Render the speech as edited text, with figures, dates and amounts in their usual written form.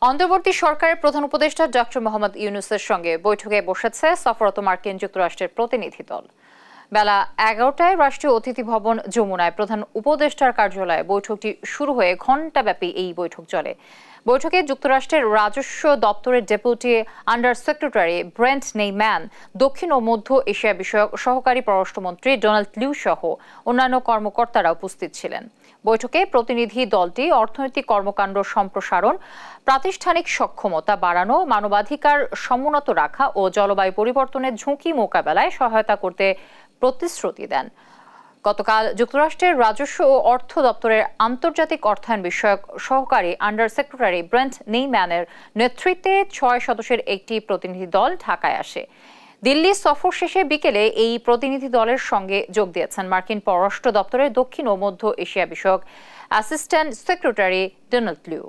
অন্তর্বর্তী সরকারের প্রধান উপদেষ্টা ডক্টর মোহাম্মদ ইউনূসের সঙ্গে বৈঠকে বসেছে সফররত মার্কিন যুক্তরাষ্ট্রের প্রতিনিধি দল। বেলা 11টায় রাষ্ট্রীয় অতিথি ভবন যমুনায় প্রধান উপদেষ্টার কার্যালয়ে বৈঠকটি শুরু হয়ে ঘণ্টাব্যাপী এই বৈঠক চলে। বৈঠকে যুক্তরাষ্ট্রের রাজস্ব দপ্তরের ডেপুটি আন্ডার সেক্রেটারি ব্রেন্ট নেইম্যান, দক্ষিণ ও মধ্য এশিয়া বিষয়ক সহকারী পররাষ্ট্রমন্ত্রী ডোনাল্ড লিউ সহ অন্যান্য কর্মকর্তারা উপস্থিত ছিলেন। বৈঠকে প্রতিনিধি দলটি অর্থনৈতিক কর্মকাণ্ড সম্প্রসারণ, প্রাতিষ্ঠানিক সক্ষমতা বাড়ানো, মানবাধিকার সমুন্নত রাখা ও জলবায়ু পরিবর্তনের ঝুঁকি মোকাবেলায় সহায়তা করতে প্রতিশ্রুতি দেন। গতকাল যুক্তরাষ্ট্রের রাজস্ব ও অর্থ দপ্তরের আন্তর্জাতিক অর্থায়ন বিষয়ক সহকারী আন্ডার সেক্রেটারি ব্রেন্ট নেইম্যানের নেতৃত্বে 6 সদস্যের একটি প্রতিনিধি দল ঢাকায় আসে। দিল্লি সফর শেষে বিকেলে এই প্রতিনিধি দলের সঙ্গে যোগ দিয়েছেন মার্কিন পররাষ্ট্র দপ্তরের দক্ষিণ ও মধ্য এশিয়া বিষয়ক অ্যাসিস্ট্যান্ট সেক্রেটারি ডোনাল্ড লিউ।